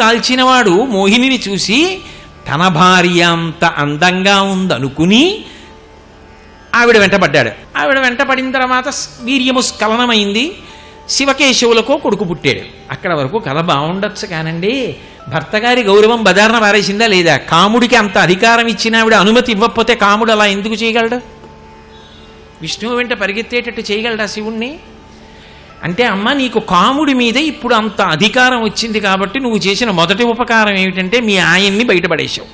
దాల్చినవాడు మోహినిని చూసి తన భార్య అంత అందంగా ఉందనుకుని ఆవిడ వెంటబడ్డాడు. ఆవిడ వెంటపడిన తర్వాత వీర్యము స్ఖలనమైంది. శివకేశవులకో కొడుకు పుట్టాడు. అక్కడ వరకు కథ బాగుండొచ్చు కానండి, భర్తగారి గౌరవం బజార్న పారేసిందా లేదా? కాముడికి అంత అధికారం ఇచ్చిన ఆవిడ అనుమతి ఇవ్వకపోతే కాముడు అలా ఎందుకు చేయగలడు? విష్ణువు వెంట పరిగెత్తేటట్టు చేయగలడా శివుణ్ణి? అంటే అమ్మ, నీకు కాముడి మీద ఇప్పుడు అంత అధికారం వచ్చింది కాబట్టి నువ్వు చేసిన మొదటి ఉపకారం ఏమిటంటే మీ ఆయన్ని బయటపడేశావు,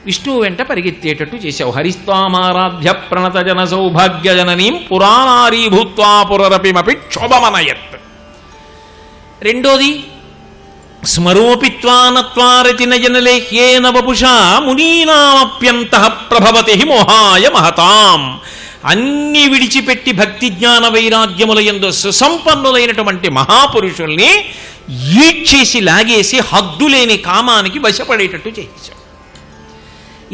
విష్ణువు వెంట పరిగెత్తేటట్టు చేశావు. హరిస్వామారాధ్య ప్రణత జన సౌభాగ్య జననీం పురాణారీ భూత్వా పురరపిమపి క్షోభమనయత్. రెండోది, స్మరోపిత్వానత్వారతిన జనలేహ్యేన వపుషా మునీనామప్యంతః ప్రభవతి మోహాయ మహతాం. అన్ని విడిచిపెట్టి భక్తి జ్ఞాన వైరాగ్యముల యందు సుసంపన్నులైనటువంటి మహాపురుషుల్ని ఈడ్చేసి లాగేసి హద్దులేని కామానికి వశపడేటట్టు చేశావు.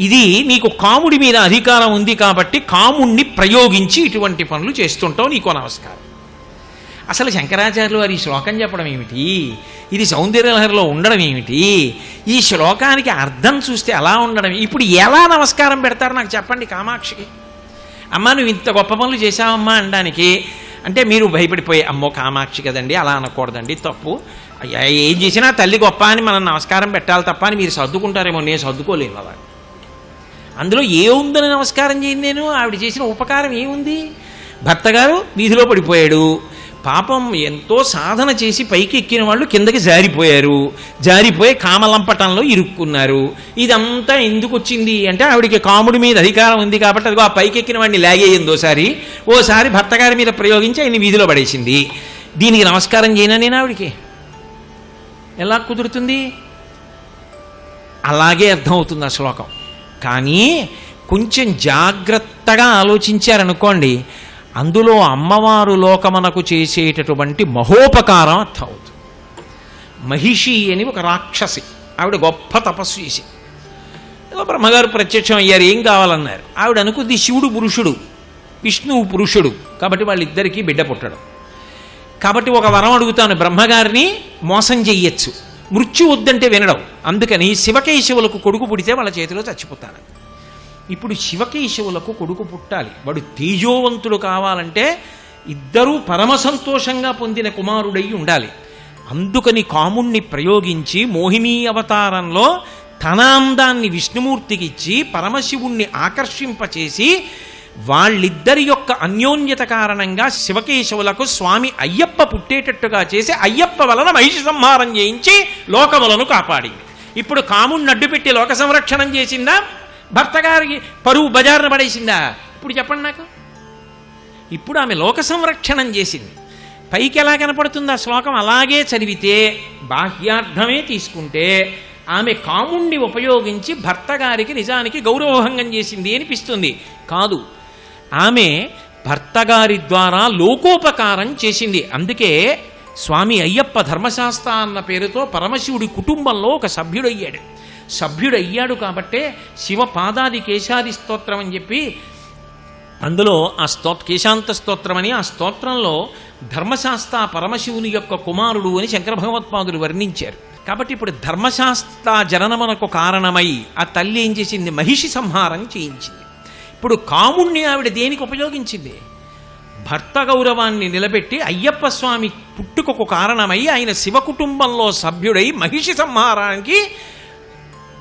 ఇది నీకు కాముడి మీద అధికారం ఉంది కాబట్టి కాముణ్ణి ప్రయోగించి ఇటువంటి పనులు చేస్తుంటావు, నీకో నమస్కారం. అసలు శంకరాచార్యులు వారి ఈ శ్లోకం చెప్పడం ఏమిటి? ఇది సౌందర్యలహరిలో ఉండడం ఏమిటి? ఈ శ్లోకానికి అర్థం చూస్తే అలా ఉండడం. ఇప్పుడు ఎలా నమస్కారం పెడతారు నాకు చెప్పండి కామాక్షికి? అమ్మ, నువ్వు ఇంత గొప్ప పనులు చేశావమ్మా అనడానికి. అంటే మీరు భయపడిపోయి, అమ్మో కామాక్షి కదండి, అలా అనకూడదండి, తప్పు, ఏం చేసినా తల్లి గొప్ప అని మనం నమస్కారం పెట్టాలి తప్ప అని మీరు సర్దుకుంటారేమో. నేను సర్దుకోలేను అలా. అందులో ఏముందని నమస్కారం చేయండి నేను? ఆవిడ చేసిన ఉపకారం ఏముంది? భర్తగారు వీధిలో పడిపోయాడు, పాపం ఎంతో సాధన చేసి పైకి ఎక్కిన వాళ్ళు కిందకి జారిపోయారు, జారిపోయి కామలంపటంలో ఇరుక్కున్నారు. ఇదంతా ఎందుకు వచ్చింది అంటే ఆవిడికి కాముడి మీద అధికారం ఉంది కాబట్టి అదిగో ఆ పైకి ఎక్కిన వాడిని లాగేయింది ఓసారి భర్తగారి మీద ప్రయోగించి ఆయన వీధిలో పడేసింది. దీనికి నమస్కారం చేయనా నేను ఆవిడికి? ఎలా కుదురుతుంది? అలాగే అర్థమవుతుంది ఆ శ్లోకం. కానీ కొంచెం జాగ్రత్తగా ఆలోచించారనుకోండి, అందులో అమ్మవారు లోకమనకు చేసేటటువంటి మహోపకారం అర్థమవుతుంది. మహిషి అని ఒక రాక్షసి, ఆవిడ గొప్ప తపస్సు చేసి బ్రహ్మగారు ప్రత్యక్షం అయ్యారు, ఏం కావాలన్నారు. ఆవిడ అనుకుంది శివుడు పురుషుడు, విష్ణువు పురుషుడు కాబట్టి వాళ్ళిద్దరికీ బిడ్డ పుట్టడం. కాబట్టి ఒక వరం అడుగుతాను, బ్రహ్మగారిని మోసం చెయ్యొచ్చు, మృత్యు వద్దంటే వినడం. అందుకని శివకేశవులకు కొడుకు పుడితే వాళ్ళ చేతిలో చచ్చిపోతాను. ఇప్పుడు శివకేశవులకు కొడుకు పుట్టాలి, వాడు తేజోవంతుడు కావాలంటే ఇద్దరూ పరమ సంతోషంగా పొందిన కుమారుడై ఉండాలి. అందుకని కాముణ్ణి ప్రయోగించి మోహినీ అవతారంలో తన అందాన్ని విష్ణుమూర్తికి ఇచ్చి పరమశివుణ్ణి ఆకర్షింపచేసి వాళ్ళిద్దరి యొక్క అన్యోన్యత కారణంగా శివకేశవులకు స్వామి అయ్యప్ప పుట్టేటట్టుగా చేసి అయ్యప్ప వలన మహిషి సంహారం చేయించి లోకములను కాపాడింది. ఇప్పుడు కాముణ్ణి అడ్డుపెట్టి లోక సంరక్షణం చేసిందా, భర్త గారికి పరువు బజారున పడేసిందా? ఇప్పుడు చెప్పండి నాకు. ఇప్పుడు ఆమె లోక సంరక్షణం చేసింది. పైకి ఎలా కనపడుతుంది ఆ శ్లోకం? అలాగే చదివితే బాహ్యార్థమే తీసుకుంటే ఆమె కాముణ్ణి ఉపయోగించి భర్త గారికి నిజానికి గౌరవభంగం చేసింది అనిపిస్తుంది. కాదు, ఆమె భర్తగారి ద్వారా లోకోపకారం చేసింది. అందుకే స్వామి అయ్యప్ప ధర్మశాస్త్ర అన్న పేరుతో పరమశివుడి కుటుంబంలో ఒక సభ్యుడయ్యాడు కాబట్టే శివపాదాది కేశాది స్తోత్రం అని చెప్పి అందులో ఆ కేశాంత స్తోత్రం అని, ఆ స్తోత్రంలో ధర్మశాస్త్ర పరమశివుని యొక్క కుమారుడు అని శంకర భగవత్పాదులు వర్ణించారు. కాబట్టి ఇప్పుడు ధర్మశాస్త్ర జననమునకు కారణమై ఆ తల్లి ఏం చేసింది? మహిషి సంహారం చేయించింది. ఇప్పుడు కాముణ్ణి ఆవిడ దేనికి ఉపయోగించింది? భర్త గౌరవాన్ని నిలబెట్టి అయ్యప్ప స్వామి పుట్టుకకు కారణమై ఆయన శివ కుటుంబంలో సభ్యుడై మహిషి సంహారానికి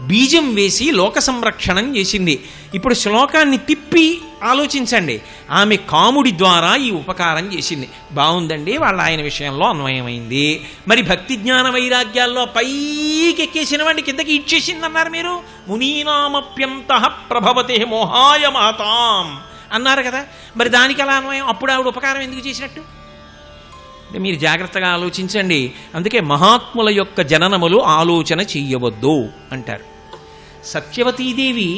బీజం వేసి లోక సంరక్షణం చేసింది. ఇప్పుడు శ్లోకాన్ని తిప్పి ఆలోచించండి. ఆమె కాముడి ద్వారా ఈ ఉపకారం చేసింది. బాగుందండి, వాళ్ళ ఆయన విషయంలో అన్వయమైంది. మరి భక్తి జ్ఞాన వైరాగ్యాల్లో పైకి ఎక్కేసిన వాడిని కిందకి ఇచ్చేసింది అన్నారు మీరు. మునీనామప్యంతః ప్రభవతే మోహాయ మాతాం అన్నారు కదా, మరి దానికి అలా అన్వయం? అప్పుడు ఆవిడ ఉపకారం ఎందుకు చేసినట్టు? మీరు జాగ్రత్తగా ఆలోచించండి. అందుకే మహాత్ముల యొక్క జననములు ఆలోచన చెయ్యవద్దు అంటారు. సత్యవతీదేవి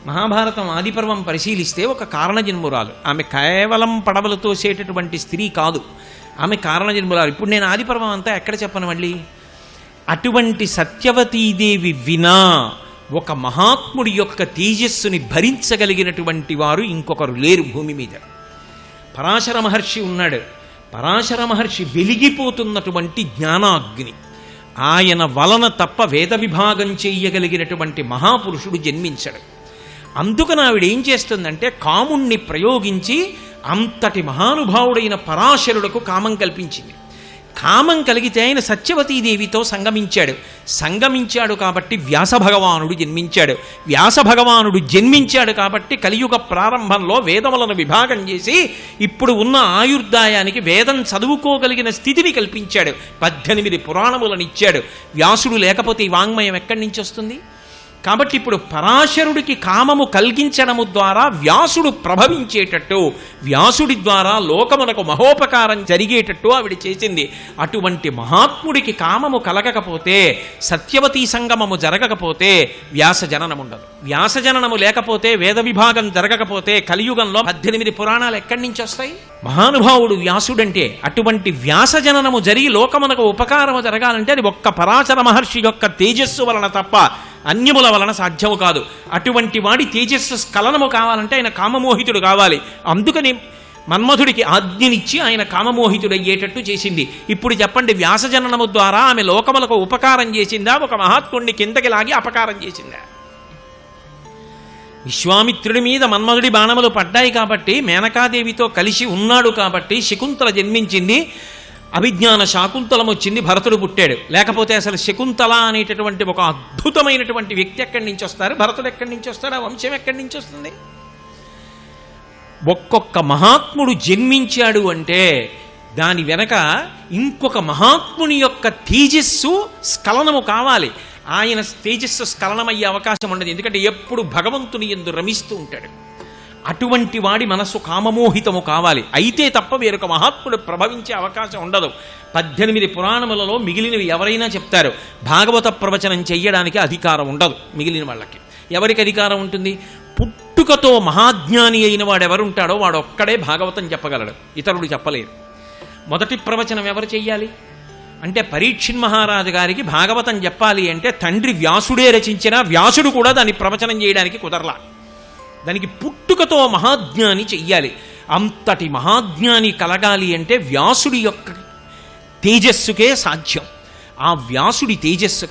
మహాభారతం ఆదిపర్వం పరిశీలిస్తే ఒక కారణజన్మురాలు. ఆమె కేవలం పడవలు తోసేటటువంటి స్త్రీ కాదు, ఆమె కారణజన్మురాలు. ఇప్పుడు నేను ఆదిపర్వం అంతా ఎక్కడ చెప్పను మళ్ళీ. అటువంటి సత్యవతీదేవి వినా ఒక మహాత్ముడి యొక్క తేజస్సుని భరించగలిగినటువంటి వారు ఇంకొకరు లేరు భూమి మీద. పరాశర మహర్షి ఉన్నాడు. పరాశర మహర్షి వెలిగిపోతున్నటువంటి జ్ఞానాగ్ని, ఆయన వలన తప్ప వేద విభాగం చెయ్యగలిగినటువంటి మహాపురుషుడు జన్మించడు. అందుకని ఆవిడ ఏం చేస్తుందంటే కాముణ్ణి ప్రయోగించి అంతటి మహానుభావుడైన పరాశరులకు కామం కల్పించింది. కామం కలిగితే ఆయన సత్యవతీదేవితో సంగమించాడు కాబట్టి వ్యాస భగవానుడు జన్మించాడు. వ్యాస భగవానుడు జన్మించాడు కాబట్టి కలియుగ ప్రారంభంలో వేదములను విభాగం చేసి ఇప్పుడు ఉన్న ఆయుర్దాయానికి వేదం చదువుకోగలిగిన స్థితిని కల్పించాడు. 18 పురాణములను ఇచ్చాడు. వ్యాసుడు లేకపోతే ఈ వాంగ్మయం ఎక్కడి నుంచి వస్తుంది? కాబట్టి ఇప్పుడు పరాశరుడికి కామము కలిగించడము ద్వారా వ్యాసుడు ప్రభవించేటట్టు, వ్యాసుడి ద్వారా లోకమునకు మహోపకారం జరిగేటట్టు ఆవిడ చేసింది. అటువంటి మహాత్ముడికి కామము కలగకపోతే, సత్యవతీ సంగమము జరగకపోతే వ్యాస జననముండదు. వ్యాస జననము లేకపోతే, వేద విభాగం జరగకపోతే కలియుగంలో 18 పురాణాలు ఎక్కడి నుంచి వస్తాయి? మహానుభావుడు వ్యాసుడంటే. అటువంటి వ్యాస జననము జరిగి లోకమునకు ఉపకారము జరగాలంటే అది ఒక్క పరాశర మహర్షి యొక్క తేజస్సు వలన తప్ప అన్యముల వలన సాధ్యము కాదు. అటువంటి వాడి తేజస్సు స్ఖలనము కావాలంటే ఆయన కామమోహితుడు కావాలి. అందుకని మన్మధుడికి ఆజ్ఞనిచ్చి ఆయన కామమోహితుడయ్యేటట్టు చేసింది. ఇప్పుడు చెప్పండి, వ్యాసజననము ద్వారా ఆమె లోకములకు ఉపకారం చేసిందా, ఒక మహాత్ముడిని కిందకి లాగి అపకారం చేసిందా? విశ్వామిత్రుడి మీద మన్మధుడి బాణములు పడ్డాయి కాబట్టి, మేనకాదేవితో కలిసి ఉన్నాడు కాబట్టి శకుంతల జన్మించింది. అభిజ్ఞాన శాకుంతలం వచ్చింది, భరతుడు పుట్టాడు. లేకపోతే అసలు శకుంతల అనేటటువంటి ఒక అద్భుతమైనటువంటి వ్యక్తి ఎక్కడి నుంచి వస్తారు? భరతుడు ఎక్కడి నుంచి వస్తాడు? ఆ వంశం ఎక్కడి నుంచి వస్తుంది? ఒక్కొక్క మహాత్ముడు జన్మించాడు అంటే దాని వెనక ఇంకొక మహాత్ముని యొక్క తేజస్సు స్ఖలనము కావాలి. ఆయన తేజస్సు స్ఖలనమయ్యే అవకాశం ఉండదు. ఎందుకంటే ఎప్పుడు భగవంతుని యందు రమిస్తూ ఉంటాడు. అటువంటి వాడి మనస్సు కామమోహితము కావాలి. అయితే తప్ప వేరొక మహాత్ముడు ప్రభవించే అవకాశం ఉండదు. 18 పురాణములలో మిగిలినవి ఎవరైనా చెప్తారు. భాగవత ప్రవచనం చెయ్యడానికి అధికారం ఉండదు మిగిలిన వాళ్ళకి. ఎవరికి అధికారం ఉంటుంది? పుట్టుకతో మహాజ్ఞాని అయిన వాడు ఎవరుంటాడో వాడు ఒక్కడే భాగవతం చెప్పగలడు, ఇతరుడు చెప్పలేరు. మొదటి ప్రవచనం ఎవరు చెయ్యాలి అంటే పరీక్షిన్ మహారాజు గారికి భాగవతం చెప్పాలి అంటే తండ్రి వ్యాసుడే రచించిన వ్యాసుడు కూడా దాన్ని ప్రవచనం చేయడానికి కుదరలా. దానికి పుట్టుకతో మహాజ్ఞాని చెయ్యాలి. అంతటి మహాజ్ఞాని కలగాలి అంటే వ్యాసుడి యొక్క తేజస్సుకే సాధ్యం. ఆ వ్యాసుడి తేజస్సు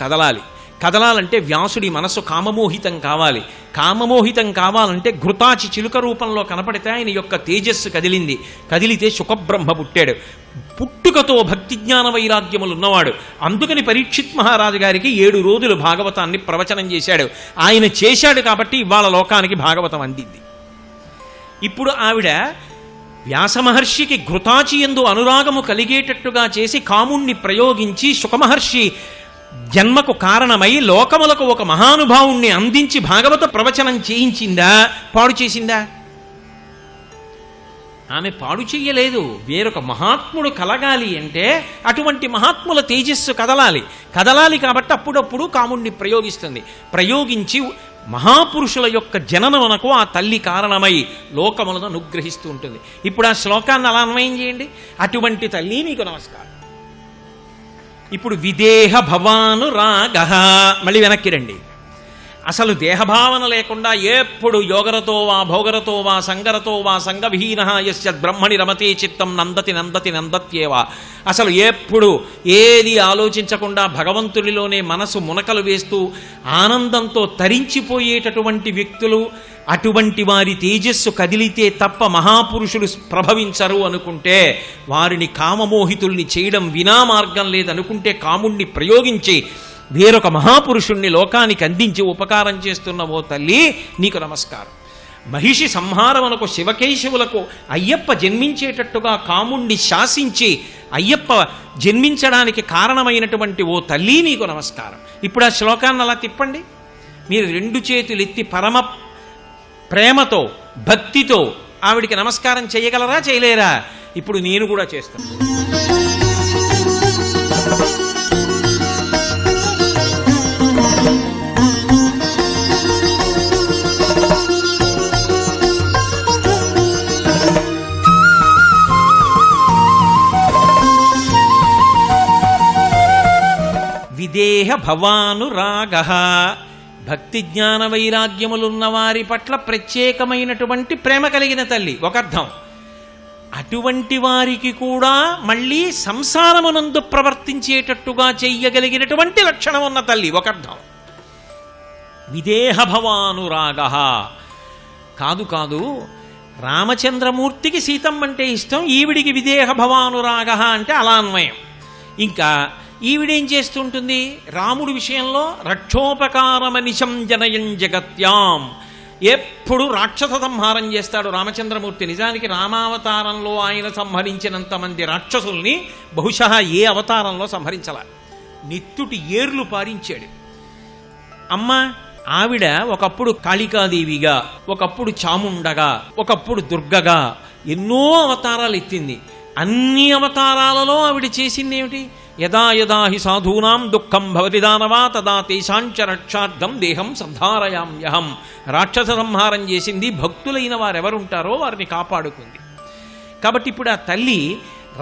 కదలాలంటే వ్యాసుడి మనస్సు కామమోహితం కావాలి. కామమోహితం కావాలంటే ఘృతాచి చిలుక రూపంలో కనపడితే ఆయన యొక్క తేజస్సు కదిలితే శుకబ్రహ్మ పుట్టాడు. పుట్టుకతో భక్తి జ్ఞాన వైరాగ్యములు ఉన్నవాడు. అందుకని పరీక్షిత్ మహారాజు గారికి 7 రోజులు భాగవతాన్ని ప్రవచనం చేశాడు. ఆయన చేశాడు కాబట్టి ఇవాళ లోకానికి భాగవతం అందింది. ఇప్పుడు ఆవిడ వ్యాసమహర్షికి ఘృతాచి యందు అనురాగము కలిగేటట్టుగా చేసి కాముణ్ణి ప్రయోగించి శుకమహర్షి జన్మకు కారణమై లోకములకు ఒక మహానుభావుణ్ణి అందించి భాగవత ప్రవచనం చేయించిందా, పాడు చేసిందా? ఆమె పాడు చెయ్యలేదు. వేరొక మహాత్ముడు కలగాలి అంటే అటువంటి మహాత్ముల తేజస్సు కదలాలి కాబట్టి అప్పుడప్పుడు కాముణ్ణి ప్రయోగించి మహాపురుషుల యొక్క జననమునకు ఆ తల్లి కారణమై లోకములను అనుగ్రహిస్తూ ఉంటుంది. ఇప్పుడు ఆ శ్లోకాన్ని అలా అన్వయం చేయండి. అటువంటి తల్లి నీకు నమస్కారం. ఇప్పుడు విదేహ భవాను రాగః, మళ్ళీ వెనక్కి రండి. అసలు దేహభావన లేకుండా ఎప్పుడు యోగరతో వా భోగరతో వా సంగరతో వా సంగవిహీన యస్య బ్రహ్మణి రమతే చిత్తం నందతి నందత్యేవా. అసలు ఎప్పుడు ఏది ఆలోచించకుండా భగవంతుడిలోనే మనసు మునకలు వేస్తూ ఆనందంతో తరించిపోయేటటువంటి వ్యక్తులు, అటువంటి వారి తేజస్సు కదిలితే తప్ప మహాపురుషులు ప్రభవించరు అనుకుంటే, వారిని కామమోహితుల్ని చేయడం వినా మార్గం లేదనుకుంటే కాముణ్ణి ప్రయోగించి వేరొక మహాపురుషుణ్ణి లోకానికి అందించి ఉపకారం చేస్తున్న ఓ తల్లి నీకు నమస్కారం. మహిషి సంహారమునకు శివకేశవులకు అయ్యప్ప జన్మించేటట్టుగా కాముణ్ణి శాసించి అయ్యప్ప జన్మించడానికి కారణమైనటువంటి ఓ తల్లి నీకు నమస్కారం. ఇప్పుడు ఆ శ్లోకాన్ని అలా తిప్పండి. మీరు 2 చేతులు ఎత్తి పరమ ప్రేమతో భక్తితో ఆవిడికి నమస్కారం చేయగలరా, చేయలేరా? ఇప్పుడు నేను కూడా చేస్తాను. విదేహ భవాను రాగః, భక్తి జ్ఞాన వైరాగ్యములున్న వారి పట్ల ప్రత్యేకమైనటువంటి ప్రేమ కలిగిన తల్లి ఒక అర్థం. అటువంటి వారికి కూడా మళ్ళీ సంసారమునందు ప్రవర్తించేటట్టుగా చెయ్యగలిగినటువంటి లక్షణం ఉన్న తల్లి ఒక అర్థం. విదేహభవానురాగ కాదు కాదు, రామచంద్రమూర్తికి సీతమ్మ అంటే ఇష్టం, ఈవిడికి విదేహ భవానురాగ అంటే అలా అన్వయం. ఇంకా ఈవిడేం చేస్తుంటుంది రాముడి విషయంలో? రక్షోపకారమనిశం జనయం జగత్యాం, ఎప్పుడు రాక్షస సంహారం చేస్తాడు రామచంద్రమూర్తి. నిజానికి రామావతారంలో ఆయన సంహరించినంత మంది రాక్షసుల్ని బహుశా ఏ అవతారంలో సంహరించాల. నెత్తుటి ఏర్లు పారించాడు. అమ్మ ఆవిడ ఒకప్పుడు కాళికాదేవిగా, ఒకప్పుడు చాముండగా, ఒకప్పుడు దుర్గగా ఎన్నో అవతారాలు ఎత్తింది. అన్ని అవతారాలలో ఆవిడ చేసింది ఏమిటి? యదా యదా హి సాధూనాం దుఃఖం భవతి దానవా తదా తేషాంచ రక్షార్థం దేహం సంధారయామ్యహం. రాక్షస సంహారం చేసింది, భక్తులైన వారెవరుంటారో వారిని కాపాడుకుంది. కాబట్టి ఇప్పుడు ఆ తల్లి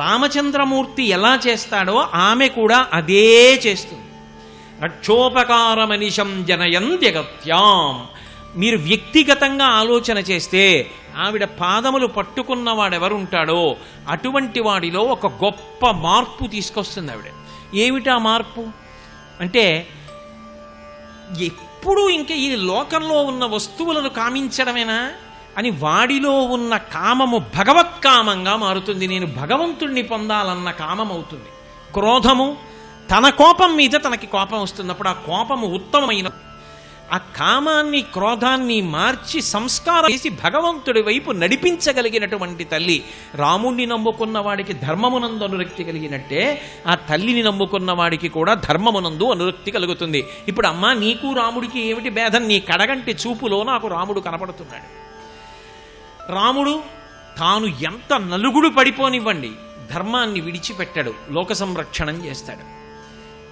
రామచంద్రమూర్తి ఎలా చేస్తాడో ఆమె కూడా అదే చేస్తుంది. రక్షోపకారమనిశం జనయం జగత్యాం. మీరు వ్యక్తిగతంగా ఆలోచన చేస్తే ఆవిడ పాదములు పట్టుకున్నవాడెవరుంటాడో అటువంటి వాడిలో ఒక గొప్ప మార్పు తీసుకొస్తుంది ఆవిడ. ఏమిటా మార్పు అంటే, ఎప్పుడు ఇంకా ఈ లోకంలో ఉన్న వస్తువులను కామించడమేనా అని వాడిలో ఉన్న కామము భగవత్కామంగా మారుతుంది. నేను భగవంతుణ్ణి పొందాలన్న కామం అవుతుంది. క్రోధము, తన కోపం మీద తనకి కోపం వస్తున్నప్పుడు ఆ కోపము ఉత్తమమైన, ఆ కామాన్ని క్రోధాన్ని మార్చి సంస్కారం చేసి భగవంతుడి వైపు నడిపించగలిగినటువంటి తల్లి. రాముణ్ణి నమ్ముకున్న వాడికి ధర్మమునందు అనురక్తి కలిగినట్టే ఆ తల్లిని నమ్ముకున్న వాడికి కూడా ధర్మమునందు అనురక్తి కలుగుతుంది. ఇప్పుడు అమ్మా నీకు రాముడికి ఏమిటి భేదం? నీ కడగంటి చూపులో నాకు రాముడు కనపడుతున్నాడు. రాముడు తాను ఎంత నలుగుడు పడిపోనివ్వండి ధర్మాన్ని విడిచిపెట్టాడు, లోక సంరక్షణం చేస్తాడు.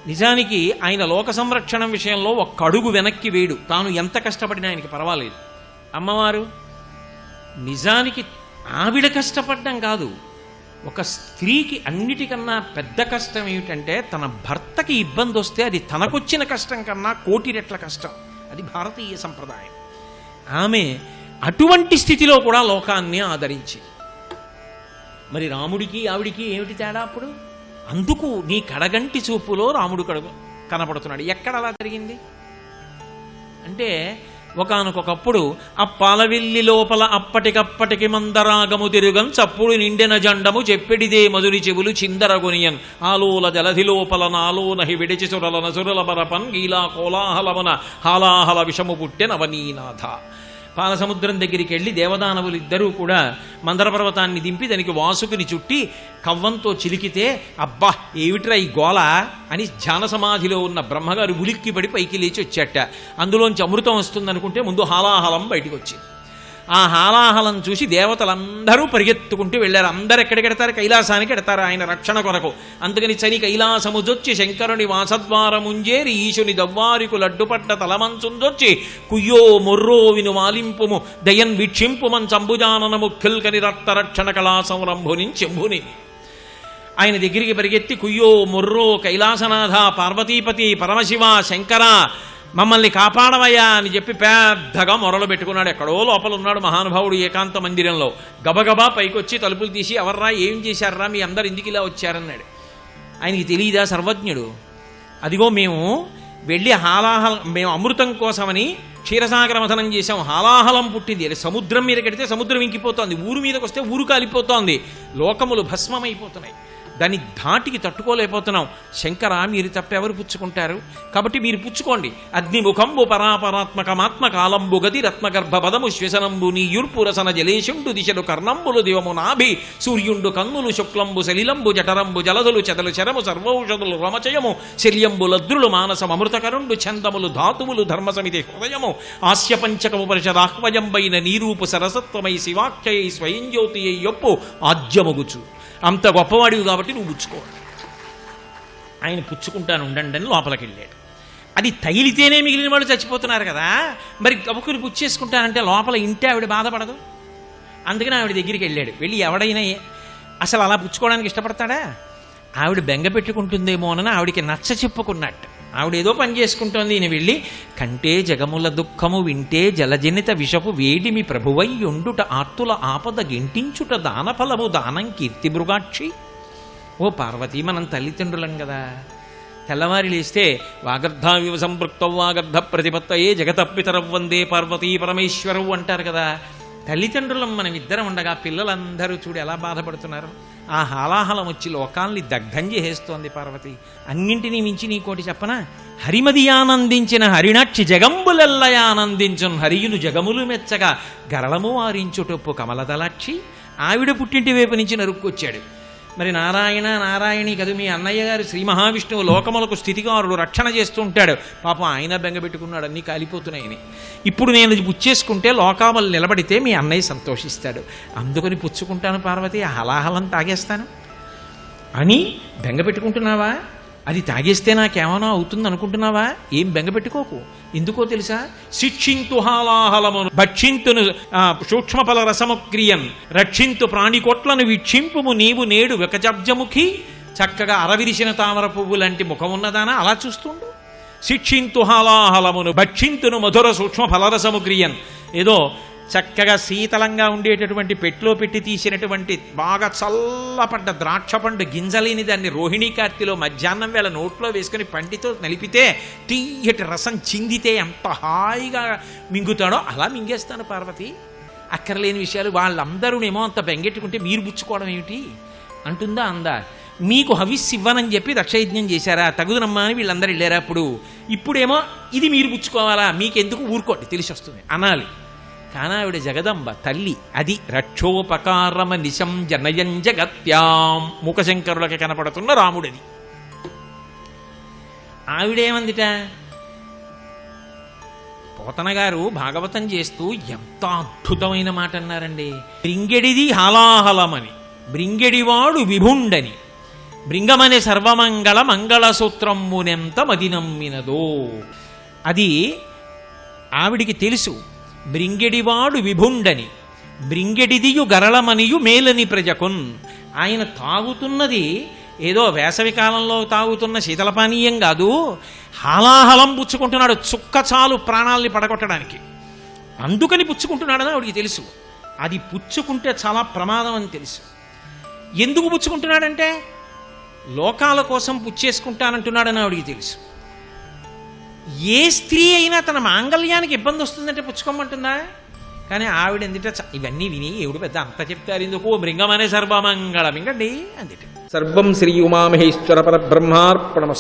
నిజానికి ఆయన లోక సంరక్షణం విషయంలో ఒక్క అడుగు వెనక్కి వేడు. తాను ఎంత కష్టపడినా ఆయనకి పర్వాలేదు. అమ్మవారు నిజానికి ఆవిడ కష్టపడ్డం కాదు, ఒక స్త్రీకి అన్నిటికన్నా పెద్ద కష్టం ఏమిటంటే తన భర్తకి ఇబ్బంది వస్తే అది తనకొచ్చిన కష్టం కన్నా కోటి రెట్ల కష్టం. అది భారతీయ సంప్రదాయం. ఆమె అటువంటి స్థితిలో కూడా లోకాన్ని ఆదరించి. మరి రాముడికి ఆవిడికి ఏమిటి తేడా అప్పుడు? అందుకు నీ కడగంటి చూపులో రాముడు కనపడుతున్నాడు. ఎక్కడ అలా జరిగింది అంటే, ఒకానొకప్పుడు అప్పాలవిల్లి లోపల అప్పటికప్పటికి మందరాగము తిరుగం చప్పుడు నిండెన జండము చెప్పెడిదే మధురి చెవులు చిందరగునియన్ ఆలోల జలధి లోపల నాలోనహి విడిచి సురలన సురల బరపన్ గీలా కోలాహలమున హాలాహల విషము పుట్టె నవనీనాథ. పాలసముద్రం దగ్గరికి వెళ్ళి దేవదానవులు ఇద్దరూ కూడా మందరపర్వతాన్ని దింపి దానికి వాసుకుని చుట్టి కవ్వంతో చిలికితే అబ్బా ఏమిట్రా ఈ గోల అని ధ్యాన సమాధిలో ఉన్న బ్రహ్మగారు ఉలిక్కి పడి పైకి లేచి వచ్చాట. అందులోంచి అమృతం వస్తుందనుకుంటే ముందు హాలాహలం బయటికి వచ్చింది. ఆ హాలాహలం చూసి దేవతలందరూ పరిగెత్తుకుంటూ వెళ్ళారు. అందరు ఎక్కడికెడతారు? కైలాసానికి ఎడతారు ఆయన రక్షణ కొరకు. అందుకని చని కైలాసముజొచ్చి శంకరుని వాసద్వారముంజేరి ఈశుని దవ్వారికు లడ్డుపడ్డ తలమంచుందొచ్చి కుయ్యో మొర్రో విను మాలింపుము దయన్ వీక్షింపు మంచంబుజాననము ఖిల్కని రక్త రక్షణ కళా సంరంభుని చెంభుని. ఆయన దగ్గరికి పరిగెత్తి కుయ్యో మొర్రో కైలాసనాథ పార్వతీపతి పరమశివ శంకర మమ్మల్ని కాపాడవయ్యా అని చెప్పి పెద్దగా మొరలు పెట్టుకున్నాడు. ఎక్కడో లోపల ఉన్నాడు మహానుభావుడు ఏకాంత మందిరంలో. గబగబా పైకొచ్చి తలుపులు తీసి ఎవర్రా ఏం చేశారా మీ అందరు ఎందుకు ఇలా వచ్చారన్నాడు. ఆయనకి తెలియదా సర్వజ్ఞుడు? అదిగో మేము వెళ్ళి మేము అమృతం కోసమని క్షీరసాగర మథనం చేశాం, హాలాహలం పుట్టింది. అది సముద్రం మీద కడితే సముద్రం ఇంకిపోతోంది, ఊరు మీదకి వస్తే ఊరు కాలిపోతోంది, లోకములు భస్మమైపోతున్నాయి, దాన్ని ధాటికి తట్టుకోలేకపోతున్నాం. శంకర మీరు తప్పెవరు పుచ్చుకుంటారు? కాబట్టి మీరు పుచ్చుకోండి. అగ్నిముఖంబు పరాపరాత్మకమాత్మ కాలంబు గది రత్నగర్భ పదము శ్వసనంబు నీయుర్పురసన జలేశుండు దిశలు కర్ణంబులు దివము నాభి సూర్యుండు కన్నులు శుక్లంబు సలిలంబు జఠరంబు జలదులు చెదలు శరము సర్వౌషధులు రమచయము శల్యంబు లద్రులు మానసం అమృతకరుండు ఛందములు ధాతువులు ధర్మసమితి హృదయము ఆస్య పంచకము పరిషదాహ్వయంబైన నీరూపు సరసత్వమై శివాఖ్యై స్వయం జ్యోతి యొప్పు ఆజ్యమగుచు. అంత గొప్పవాడివి కాబట్టి నువ్వు పుచ్చుకో. ఆయన పుచ్చుకుంటాను ఉండండి అని లోపలికి వెళ్ళాడు. అది తగిలితేనే మిగిలిన వాళ్ళు చచ్చిపోతున్నారు కదా, మరి గబుకుని పుచ్చేసుకుంటానంటే లోపల ఇంటే ఆవిడ బాధపడదు. అందుకని ఆవిడ దగ్గరికి వెళ్ళాడు. వెళ్ళి ఎవడైనా అసలు అలా పుచ్చుకోవడానికి ఇష్టపడతాడా? ఆవిడ బెంగ పెట్టుకుంటుందేమోనని ఆవిడికి నచ్చ చెప్పుకున్నట్టు. ఆవిడేదో పని చేసుకుంటోంది. ఈయన వెళ్ళి కంటే జగముల దుఃఖము వింటే జలజనిత విషపు వేడిమి ప్రభువై ఉండుట ఆర్తుల ఆపద గింటించుట దానఫలము దానం కీర్తి మృగాక్షి. ఓ పార్వతి, మనం తల్లిదండ్రులం కదా. తెల్లవారి లేస్తే వాగర్ధావివ సంపృక్తౌ వాగర్ధ ప్రతిపత్తయే జగతపితరం వందే పార్వతీ పరమేశ్వరవు అంటారు కదా. తల్లిదండ్రులం మనం ఇద్దరం ఉండగా పిల్లలందరూ చూడు ఎలా బాధపడుతున్నారు. ఆ హాలాహలం వచ్చి లోకాల్ని దగ్ధం చేసేస్తోంది పార్వతి. అన్నింటినీ మించి నీకోటి చెప్పనా, హరిమది ఆనందించిన హరిణాక్షి జగంబులెల్లయ ఆనందించున్ హరియులు జగములు మెచ్చగా గరళము వారించుటొప్పు కమలదలాక్షి. ఆవిడ పుట్టింటి వైపు నుంచి నరుక్కొచ్చాడు. మరి నారాయణ నారాయణి కదు మీ అన్నయ్య గారు శ్రీ మహావిష్ణువు లోకములకు స్థితికారుడు, రక్షణ చేస్తూ ఉంటాడు. పాపం ఆయన బెంగపెట్టుకున్నాడు, అన్నీ కాలిపోతున్నాయని. ఇప్పుడు నేను ఇది పుచ్చేసుకుంటే లోకాములు నిలబడితే మీ అన్నయ్య సంతోషిస్తాడు, అందుకని పుచ్చుకుంటాను పార్వతి, హలాహలం తాగేస్తాను అని బెంగపెట్టుకుంటున్నావా? అది తాగేస్తే నాకేమన్నా అవుతుంది అనుకుంటున్నావా? ఏం బెంగపెట్టుకోకు. ఎందుకో తెలుసా? శిక్షింతు హాలాహలమును భక్షింతును సూక్ష్మఫల రసముక్రియన్ రక్షింతు ప్రాణికోట్లను వీక్షింపుము నీవు నేడు వికజబ్జముఖి. చక్కగా అరవిరిసిన తామర పువ్వు లాంటి ముఖం ఉన్నదానా అలా చూస్తుండు. శిక్షింతు హాలాహలమును భక్షింతును మధుర సూక్ష్మ ఫలరసముక్రియన్. ఏదో చక్కగా శీతలంగా ఉండేటటువంటి పెట్లో పెట్టి తీసినటువంటి బాగా చల్లపడ్డ ద్రాక్ష పండు గింజలేని దాన్ని రోహిణీ కార్తెలో మధ్యాహ్నం వేళ నోట్లో వేసుకుని పంటితో నలిపితే తీయటి రసం చిందితే ఎంత హాయిగా మింగుతాడో అలా మింగేస్తాను పార్వతి. అక్కర్లేని విషయాలు వాళ్ళందరూనేమో అంత బెంగెట్టుకుంటే మీరు పుచ్చుకోవడం ఏమిటి అంటుందా? అందా. మీకు హవిస్సు ఇవ్వనని చెప్పి దక్షయజ్ఞం చేశారా, తగుదనమ్మా అని వీళ్ళందరూ వెళ్ళారా. ఇప్పుడేమో ఇది మీరు పుచ్చుకోవాలా, మీకెందుకు, ఊరుకోండి తెలిసి వస్తుంది అనాలి. కానీ ఆవిడ జగదంబ తల్లి. అది రక్షోపకారమ నిశం జనయం జగత్యాం. మూకశంకరులకి కనపడుతున్న రాముడది. ఆవిడేమందిట, పోతన గారు భాగవతం చేస్తూ ఎంత అద్భుతమైన మాట అన్నారండి. బ్రింగెడిది హాలాహలమని, బ్రింగెడివాడు విభుండని, భృంగమనే సర్వమంగళ మంగళ సూత్రమునెంత మది నమ్మినదో. అది ఆవిడికి తెలుసు. బ్రింగెడివాడు విభుండని, బ్రింగెడిదియు గరళమనియు మేలని ప్రజకున్. ఆయన తాగుతున్నది ఏదో వేసవి కాలంలో తాగుతున్న శీతలపానీయం కాదు, హాలాహలం పుచ్చుకుంటున్నాడు. చుక్క చాలు ప్రాణాల్ని పడగొట్టడానికి, అందుకని పుచ్చుకుంటున్నాడని ఆవిడికి తెలుసు. అది పుచ్చుకుంటే చాలా ప్రమాదం అని తెలుసు. ఎందుకు పుచ్చుకుంటున్నాడంటే లోకాల కోసం పుచ్చేసుకుంటానంటున్నాడని ఆవిడికి తెలుసు. ఏ స్త్రీ అయినా తన మాంగళ్యానికి ఇబ్బంది వస్తుందంటే పుచ్చుకోమంటుందా? కానీ ఆవిడ ఎందుట ఇవన్నీ విని ఎవడు పెద్ద అంత చెప్తారు ఎందుకు, మృంగమనే సర్వమంగళం ఇంకండి అందుట. సర్వం శ్రీ ఉమామహేశ్వర పరబ్రహ్మార్పణమస్తు.